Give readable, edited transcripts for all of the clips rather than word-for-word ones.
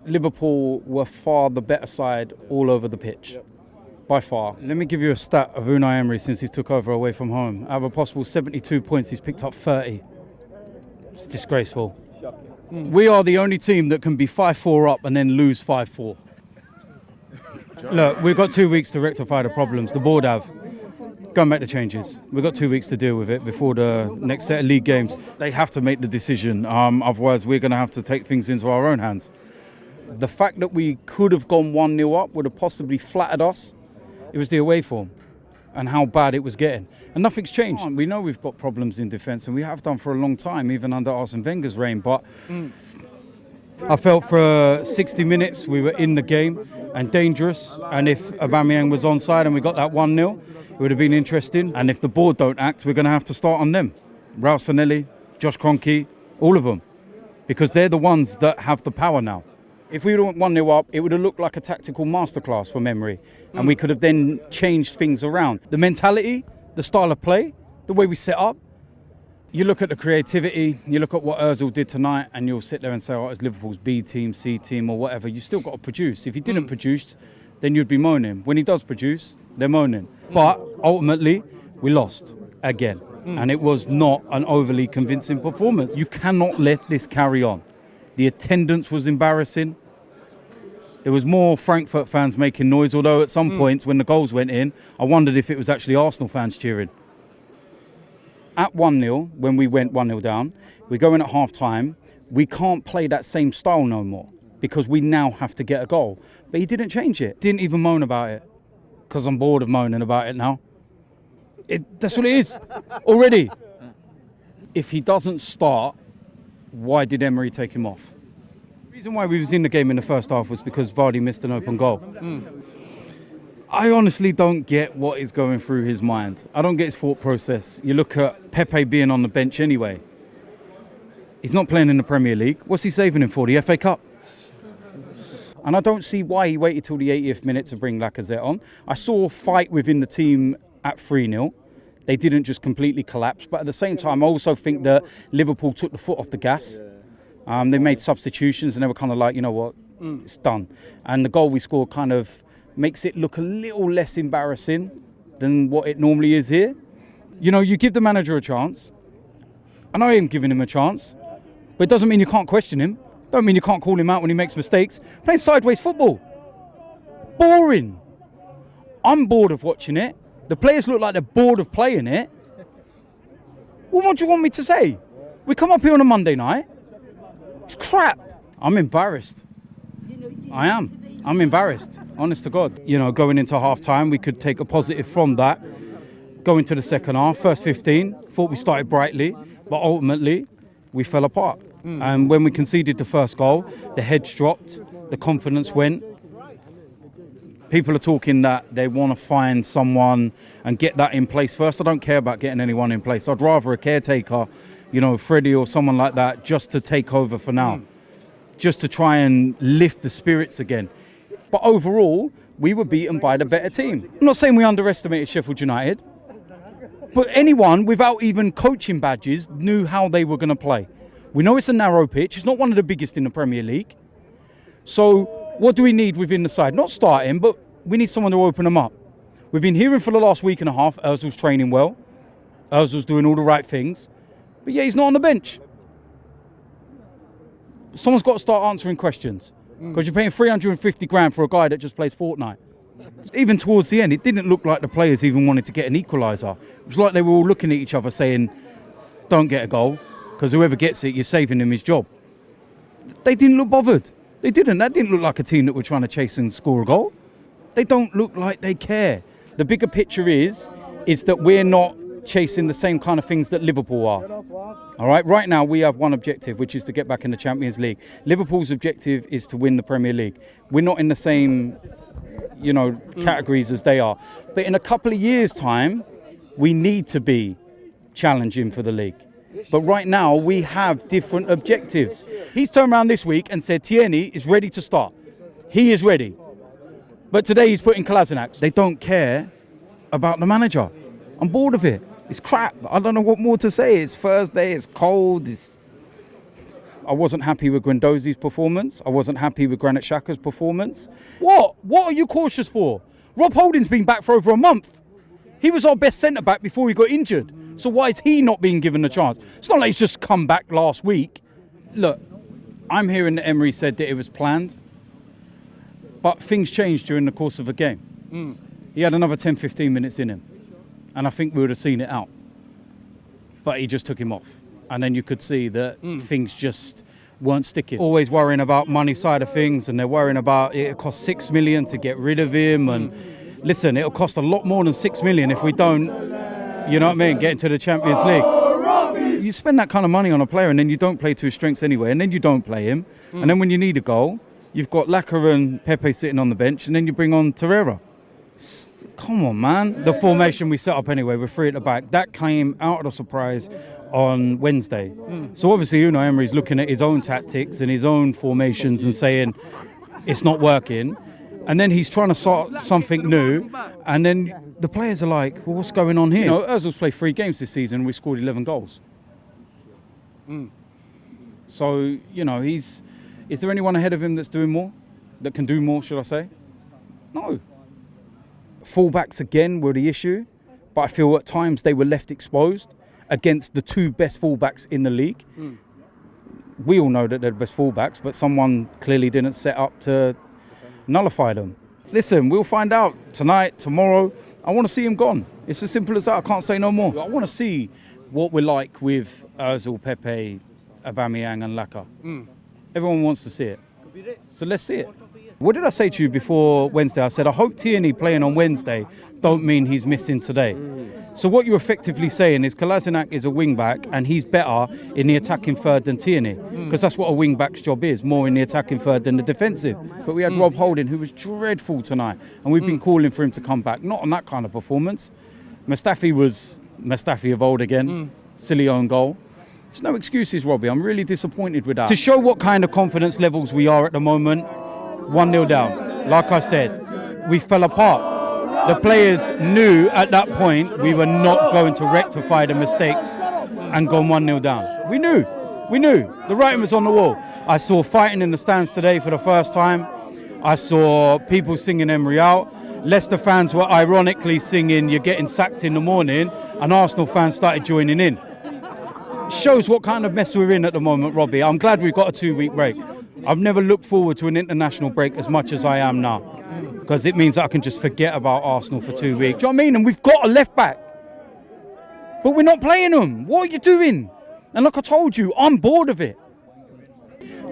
Liverpool were far the better side all over the pitch. By far. Let me give you a stat of Unai Emery since he took over away from home. Out of a possible 72 points, he's picked up 30. It's disgraceful. We are the only team that can be 5-4 up and then lose 5-4. Look, we've got 2 weeks to rectify the problems. The board have. Go and make the changes. We've got 2 weeks to deal with it before the next set of league games. They have to make the decision. Otherwise, we're going to have to take things into our own hands. The fact that we could have gone 1-0 up would have possibly flattered us. It was the away form and how bad it was getting. And nothing's changed. We know we've got problems in defence, and we have done for a long time, even under Arsene Wenger's reign. But I felt for 60 minutes we were in the game and dangerous. And if Aubameyang was onside and we got that 1-0, it would have been interesting. And if the board don't act, we're going to have to start on them. Raul Sanelli, Josh Kroenke, all of them. Because they're the ones that have the power now. If we went 1-0 up, it would have looked like a tactical masterclass from Emery. And we could have then changed things around. The mentality, the style of play, the way we set up. You look at the creativity, you look at what Ozil did tonight, and you'll sit there and say, oh, it's Liverpool's B team, C team, or whatever. You still got to produce. If he didn't produce, then you'd be moaning. When he does produce, they're moaning. But ultimately, we lost again. And it was not an overly convincing performance. You cannot let this carry on. The attendance was embarrassing. There was more Frankfurt fans making noise, although at some points when the goals went in, I wondered if it was actually Arsenal fans cheering. At 1-0, when we went 1-0 down, we go in at half-time. We can't play that same style no more because we now have to get a goal. But he didn't change it. Didn't even moan about it because I'm bored of moaning about it now. That's what it is already. If he doesn't start, why did Emery take him off? The reason why we was in the game in the first half was because Vardy missed an open goal. I honestly don't get what is going through his mind. I don't get his thought process. You look at Pepe being on the bench anyway. He's not playing in the Premier League. What's he saving him for? The FA Cup? And I don't see why he waited till the 80th minute to bring Lacazette on. I saw a fight within the team at 3-0. They didn't just completely collapse. But at the same time, I also think that Liverpool took the foot off the gas. They made substitutions and they were kind of like, you know what, it's done. And the goal we scored kind of makes it look a little less embarrassing than what it normally is here. You know, you give the manager a chance. I know I am giving him a chance, but it doesn't mean you can't question him. Don't mean you can't call him out when he makes mistakes. Playing sideways football. Boring. I'm bored of watching it. The players look like they're bored of playing it. Well, what do you want me to say? We come up here on a Monday night. It's crap. I'm embarrassed. I am. I'm embarrassed, honest to God. You know, going into half-time, we could take a positive from that. Go into the second half, first 15, thought we started brightly, but ultimately, we fell apart. And when we conceded the first goal, the heads dropped, the confidence went. People are talking that they want to find someone and get that in place first. I don't care about getting anyone in place. I'd rather a caretaker, you know, Freddie or someone like that, just to take over for now. Just to try and lift the spirits again. But overall, we were beaten by the better team. I'm not saying we underestimated Sheffield United, but anyone without even coaching badges knew how they were going to play. We know it's a narrow pitch. It's not one of the biggest in the Premier League. So what do we need within the side? Not starting, but we need someone to open them up. We've been hearing for the last week and a half, Ozil's training well. Ozil's doing all the right things. But yeah, he's not on the bench. Someone's got to start answering questions. Because you're paying 350 grand for a guy that just plays Fortnite. Even towards the end, it didn't look like the players even wanted to get an equaliser. It was like they were all looking at each other saying, don't get a goal, because whoever gets it, you're saving him his job. They didn't look bothered. They didn't. That didn't look like a team that were trying to chase and score a goal. They don't look like they care. The bigger picture is that we're not chasing the same kind of things that Liverpool are. All right, right now we have one objective, which is to get back in the Champions League. Liverpool's objective is to win the Premier League. We're not in the same, you know, categories as they are. But in a couple of years' time, we need to be challenging for the league. But right now, we have different objectives. He's turned around this week and said Tierney is ready to start. He is ready. But today he's putting Kolasinac. They don't care about the manager. I'm bored of it. It's crap. I don't know what more to say. It's Thursday. It's cold. I wasn't happy with Guendouzi's performance. I wasn't happy with Granit Xhaka's performance. What are you cautious for? Rob Holding's been back for over a month. He was our best centre-back before he got injured. So why is he not being given a chance? It's not like he's just come back last week. Look, I'm hearing that Emery said that it was planned. But things changed during the course of a game. He had another 10, 15 minutes in him. And I think we would have seen it out. But he just took him off. And then you could see that things just weren't sticking. Always worrying about money side of things, and they're worrying about it costs 6 million to get rid of him. And listen, it'll cost a lot more than 6 million if we don't, you know what I mean, get into the Champions League. You spend that kind of money on a player and then you don't play to his strengths anyway, and then you don't play him. And then when you need a goal, you've got Laka and Pepe sitting on the bench, and then you bring on Torreira. Come on, man. The formation we set up anyway, we're 3 at the back. That came out of the surprise on Wednesday. So obviously Unai Emery's looking at his own tactics and his own formations and saying it's not working. And then he's trying to start something new. And then the players are like, well, what's going on here? You know, Ozil's played 3 games this season and we scored 11 goals. So, you know, is there anyone ahead of him that's doing more? That can do more, should I say? No. Fullbacks again were the issue, but I feel at times they were left exposed against the 2 best fullbacks in the league. We all know that they're the best fullbacks, but someone clearly didn't set up to nullify them. Listen, we'll find out tonight, tomorrow. I want to see him gone. It's as simple as that. I can't say no more. I want to see what we're like with Ozil, Pepe, Aubameyang and Laka. Everyone wants to see it. So let's see it. What did I say to you before Wednesday? I said, I hope Tierney playing on Wednesday don't mean he's missing today. So what you're effectively saying is Kolasinac is a wing-back and he's better in the attacking third than Tierney. Because that's what a wing-back's job is, more in the attacking third than the defensive. But we had Rob Holding, who was dreadful tonight. And we've been calling for him to come back. Not on that kind of performance. Mustafi was Mustafi of old again. Silly own goal. There's no excuses, Robbie. I'm really disappointed with that. To show what kind of confidence levels we are at the moment, 1-0 down. Like I said, we fell apart. The players knew at that point we were not going to rectify the mistakes and go 1-0 down. We knew. The writing was on the wall. I saw fighting in the stands today for the first time. I saw people singing Emery out. Leicester fans were ironically singing "You're getting sacked in the morning," and Arsenal fans started joining in. Shows what kind of mess we're in at the moment, Robbie. I'm glad we've got a 2-week break. I've never looked forward to an international break as much as I am now, because it means that I can just forget about Arsenal for 2 weeks. Do you know what I mean? And we've got a left back, but we're not playing them. What are you doing? And like I told you, I'm bored of it.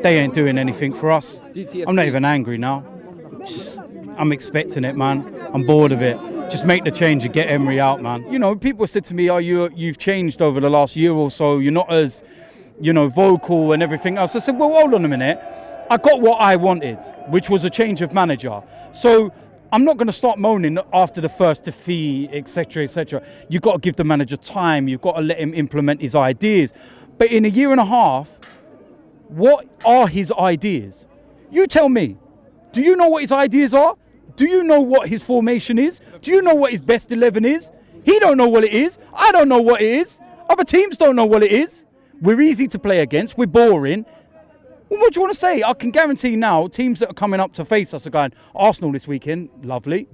They ain't doing anything for us. I'm not even angry now. I'm expecting it, man. I'm bored of it. Just make the change and get Emery out, man. You know, people said to me, "Oh, you've changed over the last year or so. You're not as, you know, vocal and everything else." I said, well, hold on a minute. I got what I wanted, which was a change of manager. So I'm not going to start moaning after the first defeat, etc., etc. You've got to give the manager time. You've got to let him implement his ideas. But in a year and a half, what are his ideas? You tell me. Do you know what his ideas are? Do you know what his formation is? Do you know what his best 11 is? He don't know what it is. I don't know what it is. Other teams don't know what it is. We're easy to play against. We're boring. Well, what do you want to say? I can guarantee now, teams that are coming up to face us are going, Arsenal this weekend, lovely.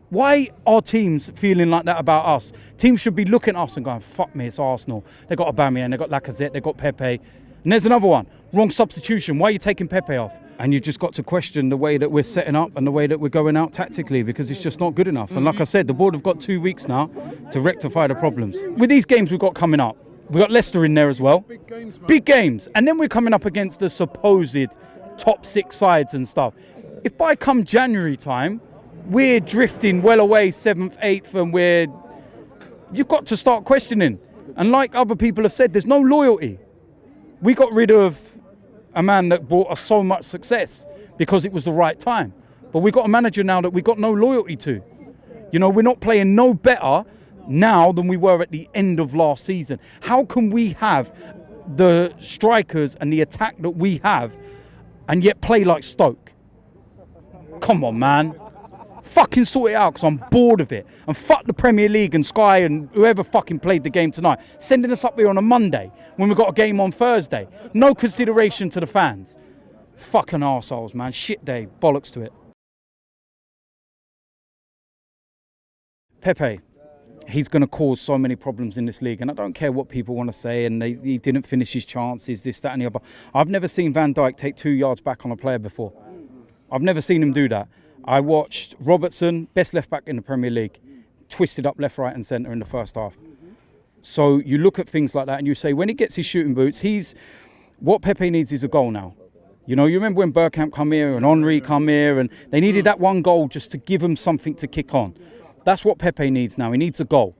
Why are teams feeling like that about us? Teams should be looking at us and going, fuck me, it's Arsenal. They've got Aubameyang, they've got Lacazette, they've got Pepe. And there's another one. Wrong substitution. Why are you taking Pepe off? And you've just got to question the way that we're setting up and the way that we're going out tactically, because it's just not good enough. And like I said, the board have got 2 weeks now to rectify the problems. With these games we've got coming up, we've got Leicester in there as well. Big games. And then we're coming up against the supposed top 6 sides and stuff. If by come January time, we're drifting well away 7th, 8th, and you've got to start questioning. And like other people have said, there's no loyalty. We got rid of a man that brought us so much success because it was the right time. But we've got a manager now that we've got no loyalty to. You know, we're not playing no better now than we were at the end of last season. How can we have the strikers and the attack that we have and yet play like Stoke? Come on, man. Fucking sort it out, because I'm bored of it. And fuck the Premier League and Sky and whoever fucking played the game tonight. Sending us up here on a Monday when we've got a game on Thursday. No consideration to the fans. Fucking arseholes, man. Shit day. Bollocks to it. Pepe. He's going to cause so many problems in this league, and I don't care what people want to say, and he didn't finish his chances, this, that and the other. I've never seen Van Dijk take 2 yards back on a player before. I've never seen him do that. I watched Robertson, best left back in the Premier League, twisted up left, right and centre in the first half. So you look at things like that and you say, when he gets his shooting boots, what Pepe needs is a goal now. You know, you remember when Bergkamp come here and Henry come here, and they needed that one goal just to give him something to kick on. That's what Pepe needs now. He needs a goal.